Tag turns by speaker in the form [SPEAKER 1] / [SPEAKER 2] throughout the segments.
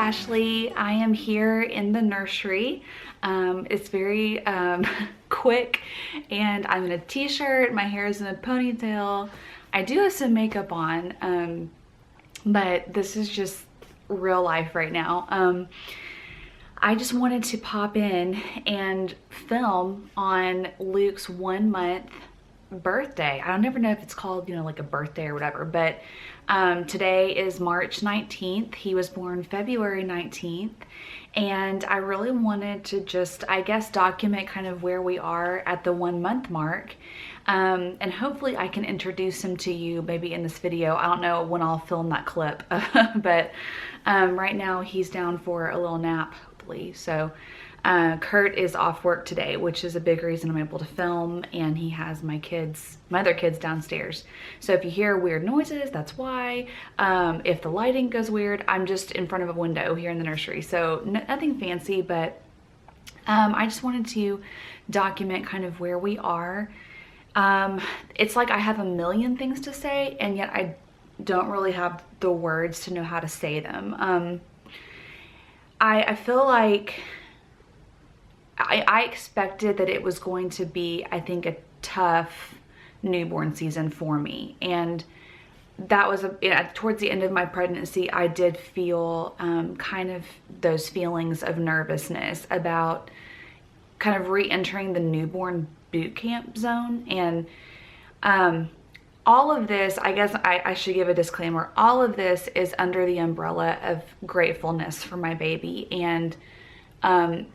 [SPEAKER 1] Ashley. I am here in the nursery. It's very quick, and I'm in a t-shirt, my hair is in a ponytail. I do have some makeup on, but this is just real life right now. I just wanted to pop in and film on Luke's 1 month birthday. I don't ever know if it's called, like a birthday or whatever, but today is March 19th. He was born February 19th, and I really wanted to just, I guess, document kind of where we are at the 1 month mark. And hopefully I can introduce him to you maybe in this video. I don't know when I'll film that clip, but right now he's down for a little nap, hopefully. So Kurt is off work today, which is a big reason I'm able to film, and he has my other kids downstairs. So if you hear weird noises, that's why. If the lighting goes weird, I'm just in front of a window here in the nursery. So nothing fancy, but I just wanted to document kind of where we are. It's like I have a million things to say, and yet I don't really have the words to know how to say them. I feel like I expected that it was going to be, I think, a tough newborn season for me. And that was, towards the end of my pregnancy, I did feel kind of those feelings of nervousness about kind of re-entering the newborn boot camp zone. And all of this, I guess I should give a disclaimer, all of this is under the umbrella of gratefulness for my baby, and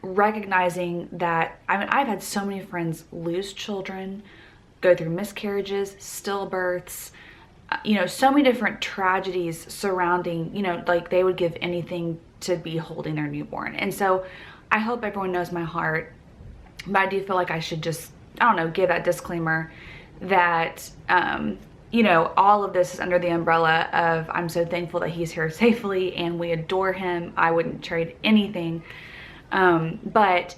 [SPEAKER 1] recognizing that, I've had so many friends lose children, go through miscarriages, stillbirths, so many different tragedies surrounding, like they would give anything to be holding their newborn. And so I hope everyone knows my heart, but I do feel like I should just, I don't know, give that disclaimer that, all of this is under the umbrella of, I'm so thankful that he's here safely and we adore him. I wouldn't trade anything. But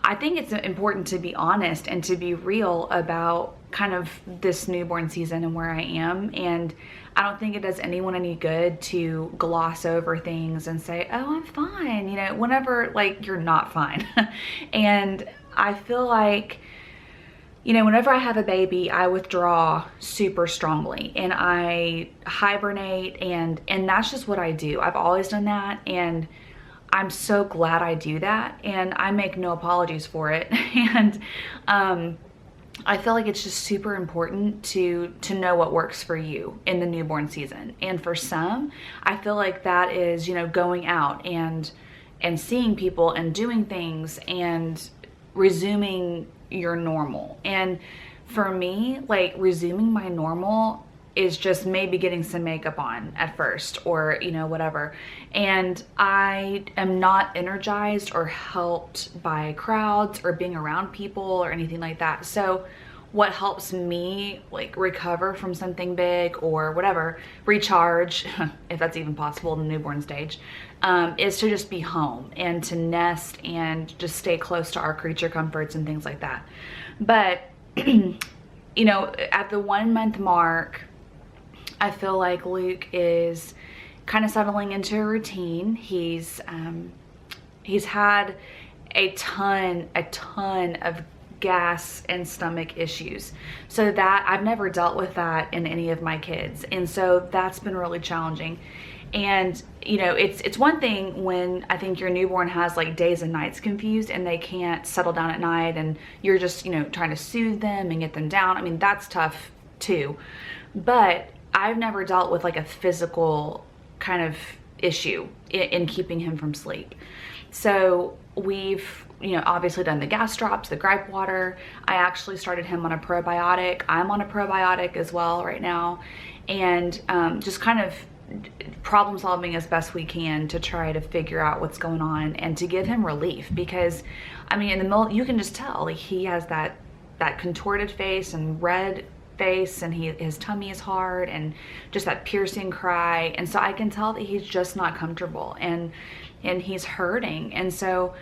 [SPEAKER 1] I think it's important to be honest and to be real about kind of this newborn season and where I am. And I don't think it does anyone any good to gloss over things and say, oh, I'm fine, whenever, like, you're not fine. And I feel like, whenever I have a baby, I withdraw super strongly and I hibernate, and that's just what I do. I've always done that, and I'm so glad I do that, and I make no apologies for it. And I feel like it's just super important to know what works for you in the newborn season. And for some, I feel like that is, going out and seeing people and doing things and resuming your normal. And for me, like, resuming my normal is just maybe getting some makeup on at first, or whatever. And I am not energized or helped by crowds or being around people or anything like that. So what helps me, like, recover from something big or whatever, recharge, if that's even possible in the newborn stage, is to just be home and to nest and just stay close to our creature comforts and things like that. But at the 1 month mark, I feel like Luke is kind of settling into a routine. He's had a ton of gas and stomach issues. So that, I've never dealt with that in any of my kids. And so that's been really challenging. And it's one thing when I think your newborn has like days and nights confused and they can't settle down at night, and you're just, trying to soothe them and get them down. That's tough too. But I've never dealt with like a physical kind of issue in keeping him from sleep. So we've, obviously done the gas drops, the gripe water. I actually started him on a probiotic. I'm on a probiotic as well right now. And just kind of problem solving as best we can to try to figure out what's going on and to give him relief. Because, in the middle, you can just tell, like, he has that contorted face and red face, and his tummy is hard, and just that piercing cry. And so I can tell that he's just not comfortable, and he's hurting. And so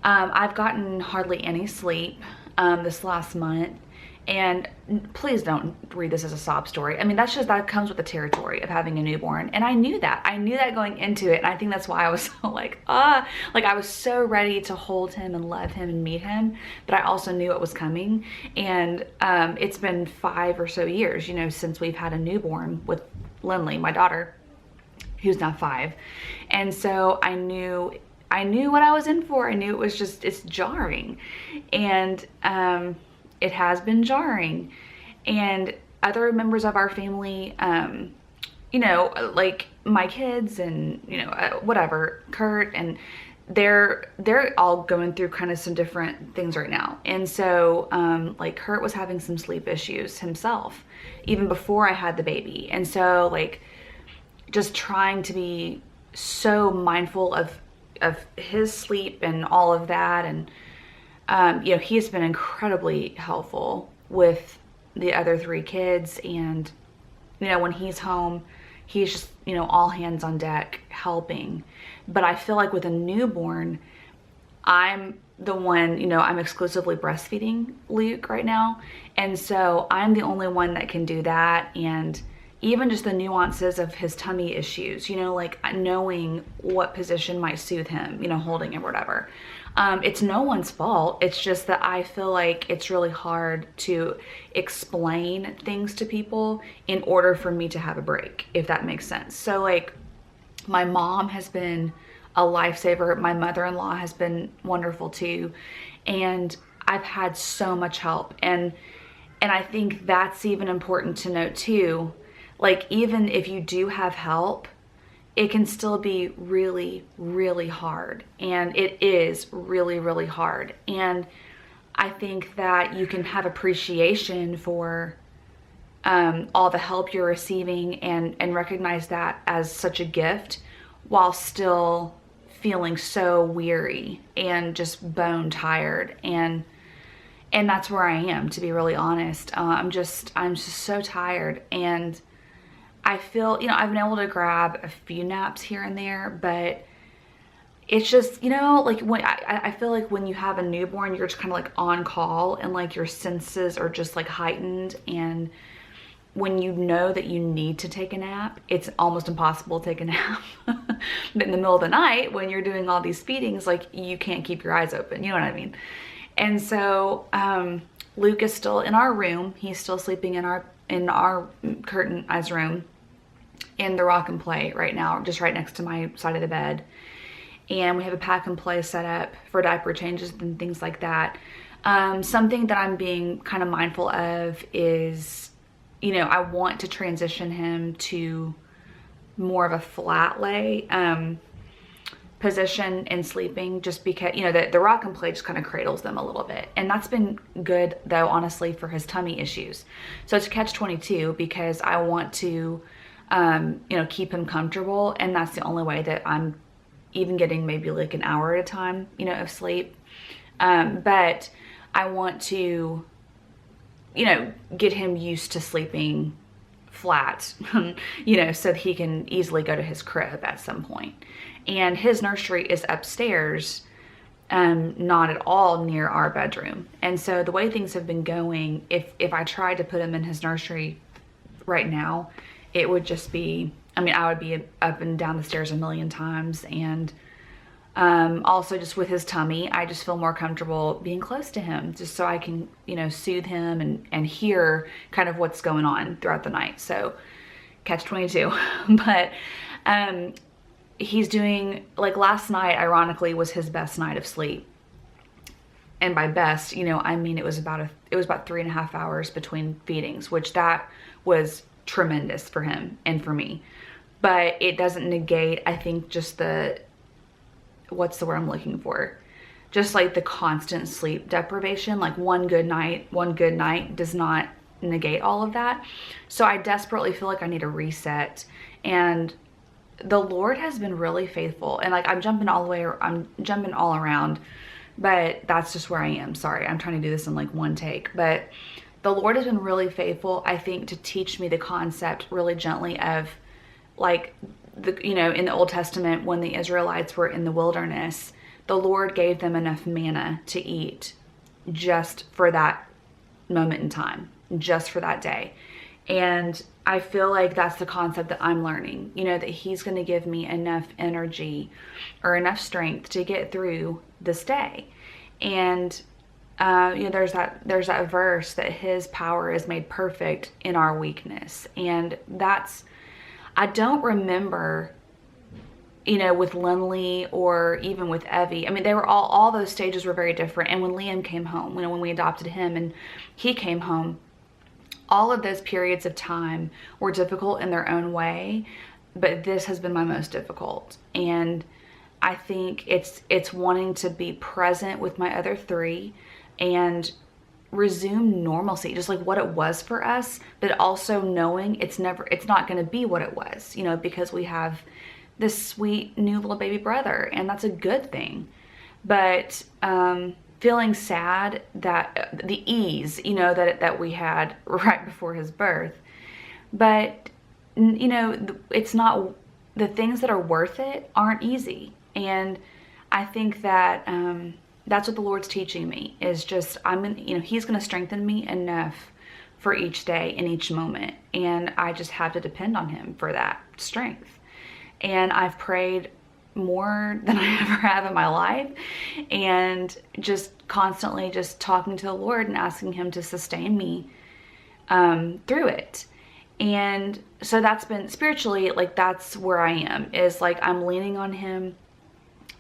[SPEAKER 1] I've gotten hardly any sleep this last month, And please don't read this as a sob story. I mean, that comes with the territory of having a newborn. And I knew that going into it. And I think that's why I was so like I was so ready to hold him and love him and meet him. But I also knew it was coming. And it's been 5 or so years, you know, since we've had a newborn with Lindley, my daughter, who's now 5. And so I knew what I was in for. I knew it's jarring. And it has been jarring. And other members of our family, you know, like my kids and, you know, whatever, Kurt, and they're all going through kind of some different things right now. And so, like Kurt was having some sleep issues himself, even before I had the baby. And so like, just trying to be so mindful of his sleep and all of that. And, you know, he's been incredibly helpful with the other 3 kids. And, you know, when he's home, he's just, you know, all hands on deck helping. But I feel like with a newborn, I'm the one, you know, I'm exclusively breastfeeding Luke right now. And so I'm the only one that can do that. And even just the nuances of his tummy issues, you know, like knowing what position might soothe him, you know, holding him or whatever. It's no one's fault. It's just that I feel like it's really hard to explain things to people in order for me to have a break, if that makes sense. So like my mom has been a lifesaver. My mother-in-law has been wonderful too. And I've had so much help. And I think that's even important to note too. Like, even if you do have help, it can still be really, really hard. And it is really, really hard. And I think that you can have appreciation for all the help you're receiving and recognize that as such a gift while still feeling so weary and just bone tired. And that's where I am, to be really honest. I'm just so tired. And I feel, you know, I've been able to grab a few naps here and there, but it's just, you know, like when I feel like when you have a newborn, you're just kind of like on call and like your senses are just like heightened. And when you know that you need to take a nap, it's almost impossible to take a nap. But in the middle of the night, when you're doing all these feedings, like you can't keep your eyes open, you know what I mean? And so Luke is still in our room. He's still sleeping in our curtainized room in the rock and play right now, just right next to my side of the bed. And we have a pack and play set up for diaper changes and things like that. Something that I'm being kind of mindful of is, you know, I want to transition him to more of a flat lay position in sleeping, just because, you know, the rock and play just kind of cradles them a little bit. And that's been good though, honestly, for his tummy issues. So it's a catch-22 because I want to, you know, keep him comfortable. And that's the only way that I'm even getting maybe like an hour at a time, you know, of sleep. But I want to, you know, get him used to sleeping flat, you know, so that he can easily go to his crib at some point. And his nursery is upstairs, not at all near our bedroom. And so the way things have been going, if I tried to put him in his nursery right now, it would just be, I mean, I would be up and down the stairs a million times. And also just with his tummy, I just feel more comfortable being close to him, just so I can, you know, soothe him and hear kind of what's going on throughout the night. So catch-22. But he's doing, like last night, ironically, was his best night of sleep. And by best, you know, I mean, it was about 3.5 hours between feedings, which that was tremendous for him and for me. But it doesn't negate, I think, just what's the word I'm looking for? Just like the constant sleep deprivation. Like one good night does not negate all of that. So I desperately feel like I need a reset. And the Lord has been really faithful. And like I'm jumping all around, but that's just where I am. Sorry, I'm trying to do this in like one take. But the Lord has been really faithful, I think, to teach me the concept really gently of like, you know, in the Old Testament, when the Israelites were in the wilderness, the Lord gave them enough manna to eat just for that moment in time, just for that day. And I feel like that's the concept that I'm learning, you know, that he's going to give me enough energy or enough strength to get through this day. And you know, there's that verse that his power is made perfect in our weakness. And that's, I don't remember, you know, with Lindley or even with Evie. I mean, they were all those stages were very different. And when Liam came home, you know, when we adopted him and he came home, all of those periods of time were difficult in their own way, but this has been my most difficult. And I think it's wanting to be present with my other three and resume normalcy, just like what it was for us, but also knowing it's not going to be what it was, you know, because we have this sweet new little baby brother, and that's a good thing. But feeling sad that the ease, you know, that we had right before his birth, but you know, it's not, the things that are worth it aren't easy. And I think that that's what the Lord's teaching me, is just, you know, he's going to strengthen me enough for each day and each moment. And I just have to depend on him for that strength. And I've prayed more than I ever have in my life, and just constantly just talking to the Lord and asking him to sustain me through it. And so that's been spiritually, like, that's where I am, is like I'm leaning on him.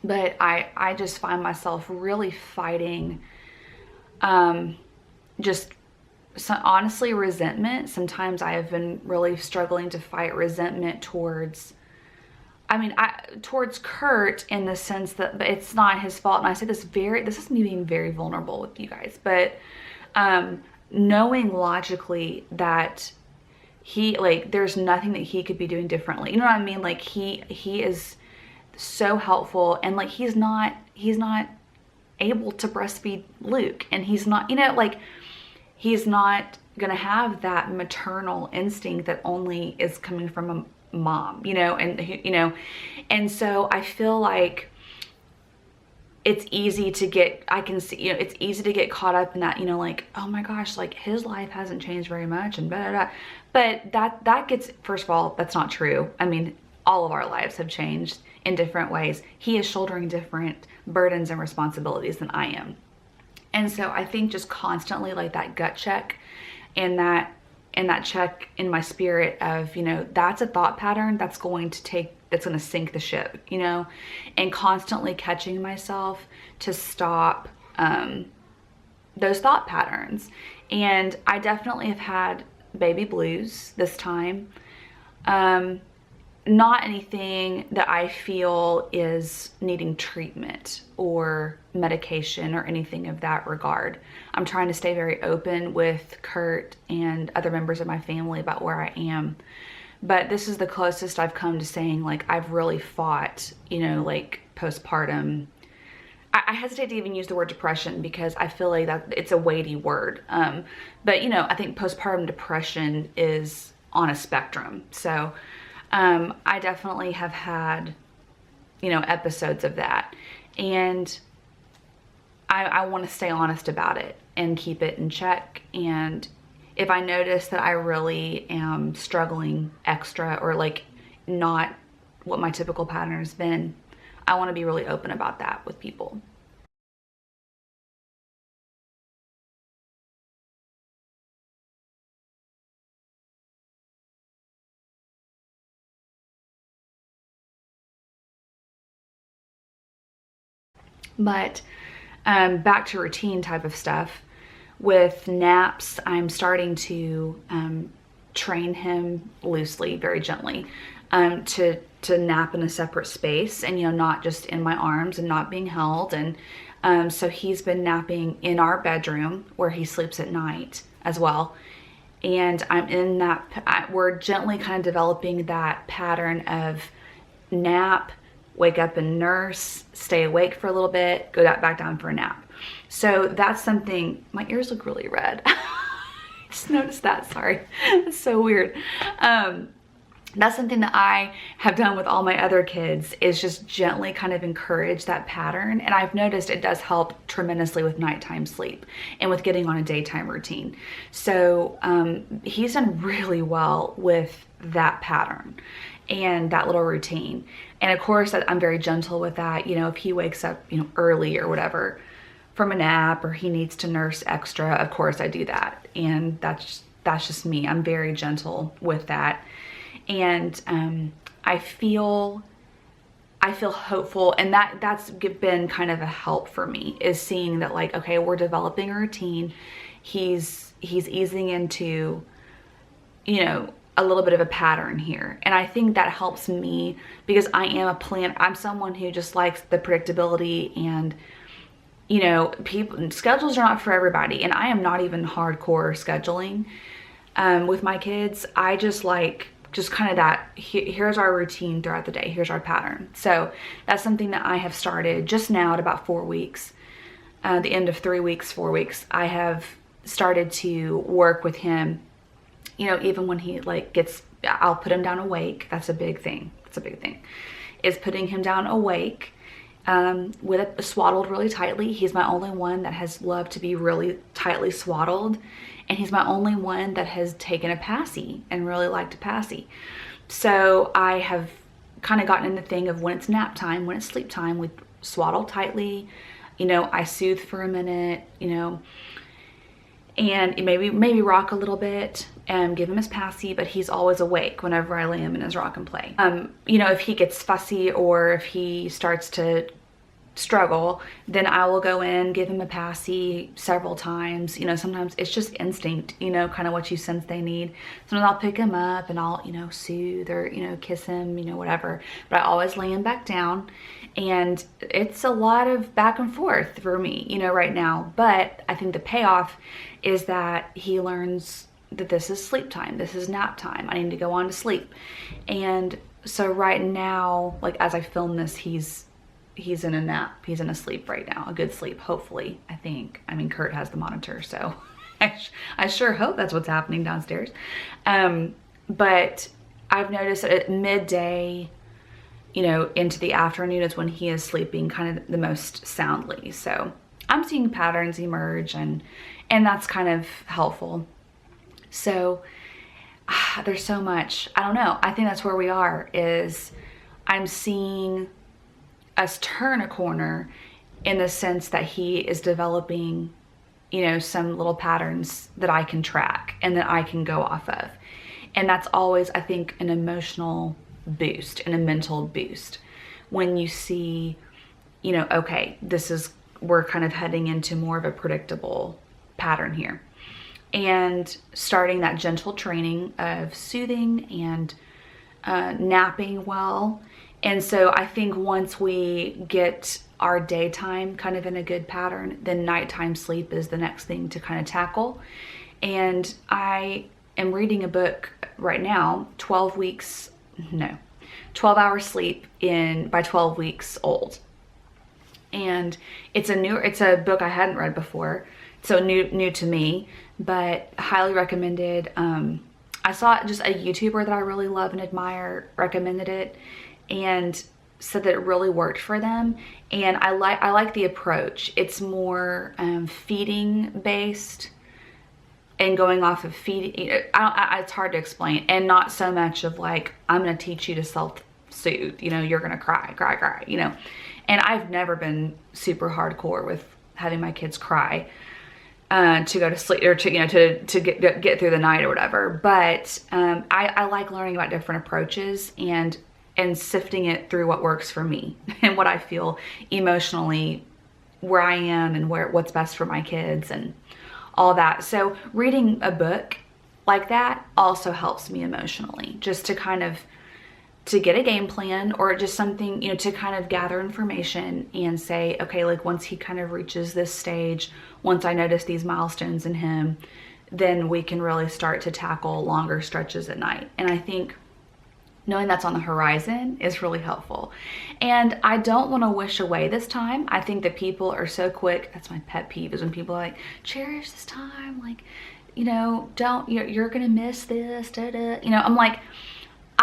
[SPEAKER 1] But I just find myself really fighting honestly, resentment. Sometimes I have been really struggling to fight resentment towards, towards Kurt, in the sense that it's not his fault. And I say this is me being very vulnerable with you guys, but knowing logically that there's nothing that he could be doing differently. You know what I mean? Like he is so helpful, and like he's not able to breastfeed Luke, and he's not, you know, like he's not gonna have that maternal instinct that only is coming from a mom, you know, and so I feel like it's easy to get, I can see, you know, it's easy to get caught up in that, you know, like, oh my gosh, like his life hasn't changed very much and blah, blah, blah. But that gets, first of all, that's not true. I mean, all of our lives have changed in different ways. He is shouldering different burdens and responsibilities than I am. And so I think just constantly like that gut check and that check in my spirit of, you know, that's a thought pattern that's going to sink the ship, you know, and constantly catching myself to stop those thought patterns. And I definitely have had baby blues this time. Not anything that I feel is needing treatment or medication or anything of that regard. I'm trying to stay very open with Kurt and other members of my family about where I am. But this is the closest I've come to saying, like, I've really fought, you know, like postpartum. I hesitate to even use the word depression because I feel like that it's a weighty word. But, you know, I think postpartum depression is on a spectrum. So I definitely have had, you know, episodes of that. And I want to stay honest about it and keep it in check. And if I notice that I really am struggling extra or like not what my typical pattern has been, I want to be really open about that with people. But back to routine type of stuff. With naps, I'm starting to train him loosely, very gently, to nap in a separate space, and, you know, not just in my arms and not being held. And so he's been napping in our bedroom where he sleeps at night as well. And I'm in that, we're gently kind of developing that pattern of nap, wake up and nurse, stay awake for a little bit, go back down for a nap. So that's something, my ears look really red. I just noticed that, sorry. It's so weird. that's something that I have done with all my other kids, is just gently kind of encourage that pattern. And I've noticed it does help tremendously with nighttime sleep and with getting on a daytime routine. So he's done really well with that pattern and that little routine. And of course, I'm very gentle with that. You know, if he wakes up, you know, early or whatever from a nap, or he needs to nurse extra, of course I do that. And that's just me. I'm very gentle with that. And I feel hopeful, and that's been kind of a help for me, is seeing that, like, okay, we're developing a routine. He's easing into, you know, a little bit of a pattern here. And I think that helps me, because I am a planner. I'm someone who just likes the predictability, and, you know, schedules are not for everybody. And I am not even hardcore scheduling with my kids. I just like kind of that, here's our routine throughout the day, here's our pattern. So that's something that I have started just now at about 4 weeks, the end of 3 weeks, 4 weeks. I have started to work with him, you know, even when he like I'll put him down awake. That's a big thing. It's a big thing, is putting him down awake with it swaddled really tightly. He's my only one that has loved to be really tightly swaddled. And he's my only one that has taken a passy and really liked a passy. So I have kind of gotten in the thing of when it's nap time, when it's sleep time, we swaddle tightly. You know, I soothe for a minute, you know, and maybe rock a little bit and give him his passy, but he's always awake whenever I lay him in his rock and play. You know, if he gets fussy or if he starts to struggle, then I will go in, give him a passy several times. You know, sometimes it's just instinct, you know, kind of what you sense they need. Sometimes I'll pick him up and I'll, you know, soothe or, you know, kiss him, you know, whatever. But I always lay him back down. And it's a lot of back and forth for me, you know, right now. But I think the payoff is that he learns that this is sleep time. This is nap time. I need to go on to sleep. And so right now, like as I film this, he's in a nap. He's in a sleep right now, a good sleep, hopefully, I think. I mean, Kurt has the monitor, so I sure hope that's what's happening downstairs. But I've noticed that at midday, you know, into the afternoon is when he is sleeping kind of the most soundly. So I'm seeing patterns emerge, and that's kind of helpful. So there's so much, I don't know. I think that's where we are, is I'm seeing us turn a corner in the sense that he is developing, you know, some little patterns that I can track and that I can go off of. And that's always, I think, an emotional boost and a mental boost when you see, you know, okay, we're kind of heading into more of a predictable pattern here. And starting that gentle training of soothing and napping well. And so I think once we get our daytime kind of in a good pattern, then nighttime sleep is the next thing to kind of tackle. And I am reading a book right now, 12 hours sleep by 12 weeks old. And it's a book I hadn't read before, so new to me, but highly recommended. I saw just a YouTuber that I really love and admire recommended it and said that it really worked for them. And I like the approach. It's more feeding based and going off of feeding. It's hard to explain, and not so much of like, I'm going to teach you to self-soothe, you know, you're going to cry, you know. And I've never been super hardcore with having my kids cry to go to sleep, or to, you know, to get through the night or whatever. But I like learning about different approaches and sifting it through what works for me and what I feel emotionally, where I am and what's best for my kids and all that. So reading a book like that also helps me emotionally, just to kind of to get a game plan, or just something, you know, to kind of gather information and say, okay, like once he kind of reaches this stage, once I notice these milestones in him, then we can really start to tackle longer stretches at night. And I think knowing that's on the horizon is really helpful. And I don't want to wish away this time. I think that people are so quick. That's my pet peeve, is when people are like, cherish this time. Like, you know, you're going to miss this, da-da. You know, I'm like,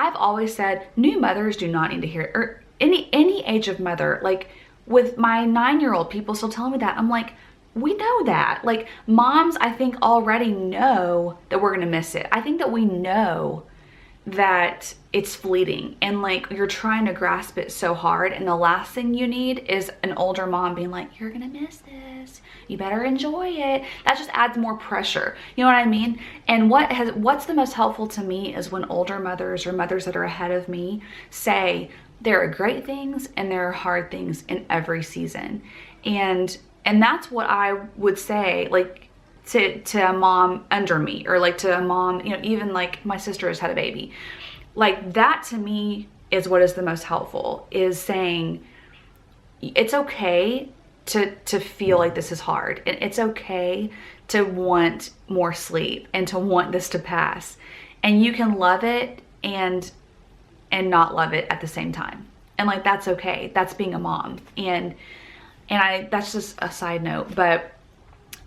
[SPEAKER 1] I've always said new mothers do not need to hear, or any age of mother. Like with my 9-year-old, people still telling me that. I'm like, we know that. Like moms, I think already know that we're gonna miss it. I think that we know that it's fleeting, and like you're trying to grasp it so hard, and the last thing you need is an older mom being like, you're gonna miss this, you better enjoy it. That just adds more pressure, you know what I mean? And what's the most helpful to me is when older mothers or mothers that are ahead of me say there are great things and there are hard things in every season. And that's what I would say, like to a mom under me, or like to a mom, you know, even like my sister has had a baby. Like that to me is what is the most helpful, is saying it's okay to feel like this is hard, and it's okay to want more sleep and to want this to pass, and you can love it and not love it at the same time. And like that's okay. That's being a mom. And that's just a side note, but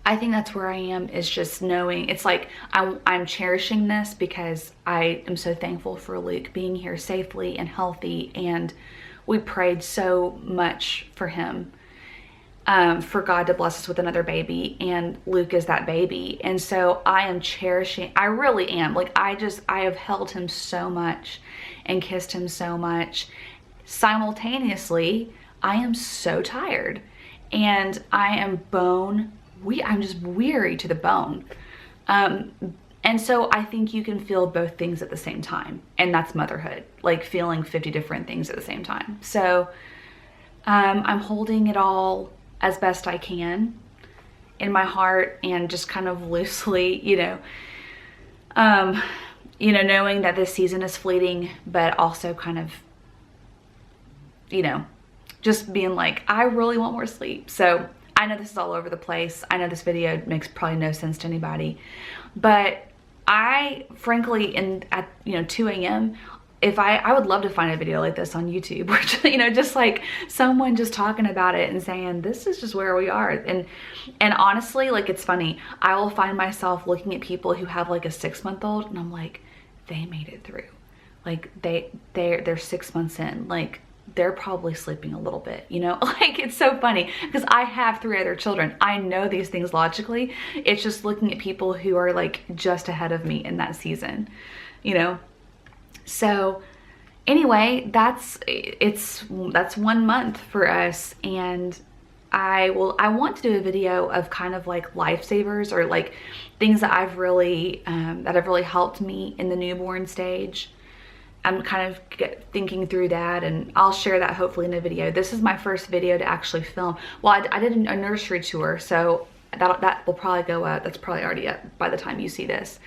[SPEAKER 1] I think that's where I am, is just knowing it's like I'm cherishing this because I am so thankful for Luke being here safely and healthy, and we prayed so much for him, for God to bless us with another baby, and Luke is that baby. And so I am cherishing, I really am. Like I have held him so much and kissed him so much. Simultaneously, I am so tired, and I am I'm just weary to the bone. And so I think you can feel both things at the same time. And that's motherhood, like feeling 50 different things at the same time. So I'm holding it all as best I can in my heart, and just kind of loosely, knowing that this season is fleeting, but also kind of, just being like, I really want more sleep. So I know this is all over the place. I know this video makes probably no sense to anybody, but I frankly, at 2 a.m., if I would love to find a video like this on YouTube, where just like someone just talking about it and saying, this is just where we are. And honestly, like, it's funny. I will find myself looking at people who have like a 6-month-old, and I'm like, they made it through. Like they're 6 months in, like they're probably sleeping a little bit, like it's so funny because I have 3 other children. I know these things logically. It's just looking at people who are like just ahead of me in that season, So anyway, that's 1 month for us. And I want to do a video of kind of like lifesavers, or like things that I've really, that have really helped me in the newborn stage. I'm kind of thinking through that, and I'll share that hopefully in a video. This is my first video to actually film. Well, I did a nursery tour, so that will probably go up. That's probably already up by the time you see this.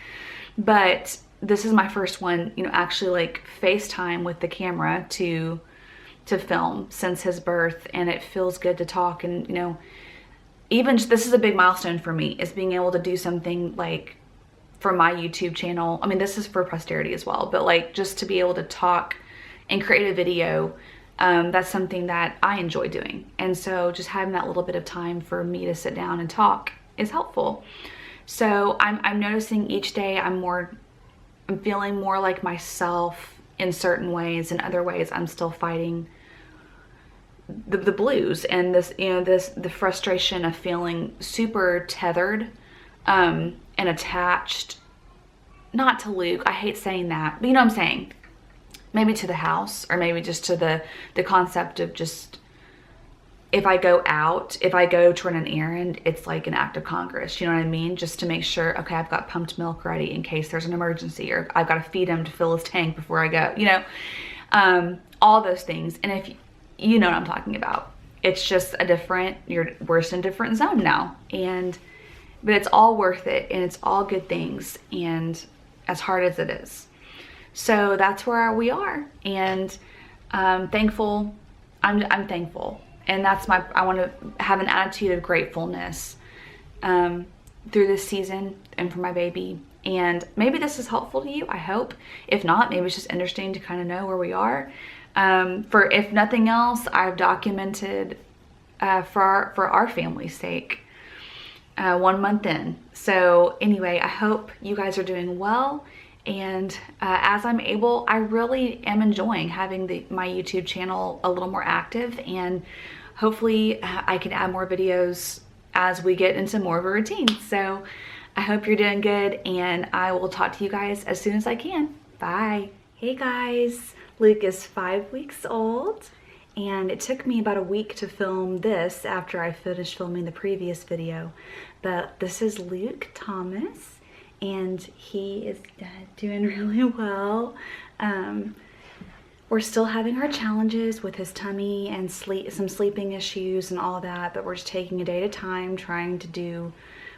[SPEAKER 1] But this is my first one, actually like FaceTime with the camera to film since his birth, and it feels good to talk. And even this is a big milestone for me, is being able to do something like for my YouTube channel. I mean, this is for posterity as well, but like just to be able to talk and create a video, that's something that I enjoy doing. And so just having that little bit of time for me to sit down and talk is helpful. So I'm noticing each day I'm feeling more like myself in certain ways. In other ways, I'm still fighting the blues and the frustration of feeling super tethered, and attached, not to Luke, I hate saying that, but you know what I'm saying, maybe to the house, or maybe just to the concept of just, if I go to run an errand, it's like an act of Congress, you know what I mean? Just to make sure, okay, I've got pumped milk ready in case there's an emergency, or I've got to feed him to fill his tank before I go, all those things. And if you know what I'm talking about, it's just we're just in a different zone now. But it's all worth it, and it's all good things, and as hard as it is. So that's where we are, and thankful. I'm thankful, and I want to have an attitude of gratefulness through this season and for my baby. And maybe this is helpful to you, I hope. If not, maybe it's just interesting to kind of know where we are. For if nothing else, I've documented for our family's sake. 1 month in. So anyway, I hope you guys are doing well, And as I'm able, I really am enjoying having my YouTube channel a little more active, and hopefully I can add more videos as we get into more of a routine. So I hope you're doing good, and I will talk to you guys as soon as I can. Bye. Hey guys, Luke is 5 weeks old, and it took me about a week to film this after I finished filming the previous video. But this is Luke Thomas, and he is doing really well. We're still having our challenges with his tummy and some sleeping issues and all that, but we're just taking a day at a time, trying to do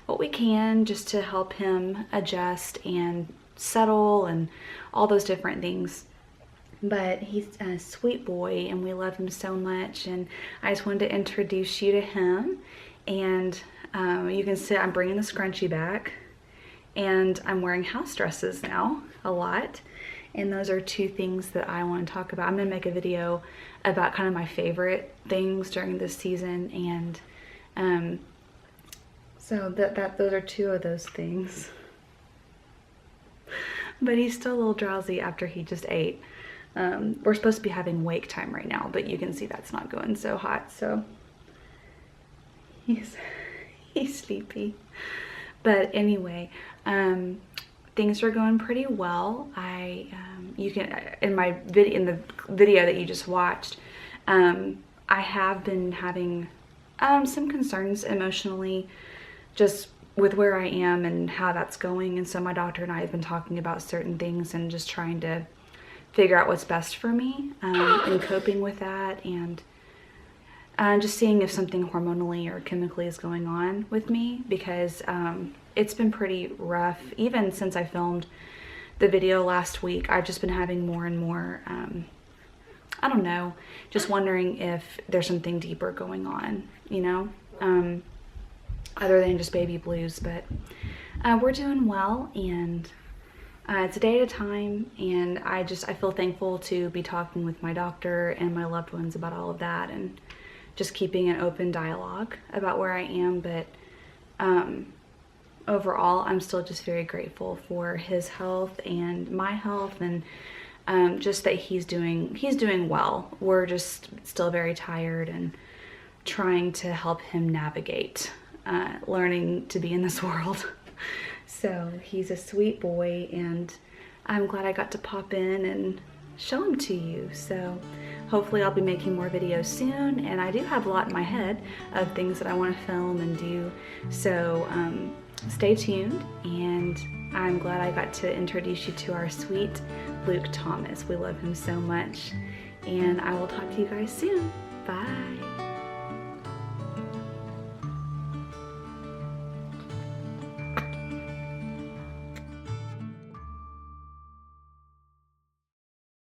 [SPEAKER 1] what we can just to help him adjust and settle and all those different things. But he's a sweet boy and we love him so much, and I just wanted to introduce you to him. And you can see I'm bringing the scrunchie back, and I'm wearing house dresses now a lot, and those are two things that I want to talk about. I'm gonna make a video about kind of my favorite things during this season, and so those are two of those things. But he's still a little drowsy after he just ate. We're supposed to be having wake time right now, but you can see that's not going so hot, so he's sleepy. But anyway, things are going pretty well. You can in the video that you just watched, I have been having some concerns emotionally, just with where I am and how that's going, and so my doctor and I have been talking about certain things and just trying to figure out what's best for me, and coping with that, and just seeing if something hormonally or chemically is going on with me, because it's been pretty rough. Even since I filmed the video last week, I've just been having more and more, I don't know, just wondering if there's something deeper going on, you know, other than just baby blues. But we're doing well, and it's a day at a time, and I feel thankful to be talking with my doctor and my loved ones about all of that, and just keeping an open dialogue about where I am. But overall, I'm still just very grateful for his health and my health, and just that he's doing well. We're just still very tired and trying to help him navigate learning to be in this world. So he's a sweet boy, and I'm glad I got to pop in and show him to you. So hopefully I'll be making more videos soon, and I do have a lot in my head of things that I want to film and do. So stay tuned, and I'm glad I got to introduce you to our sweet Luke Thomas. We love him so much, and I will talk to you guys soon. Bye.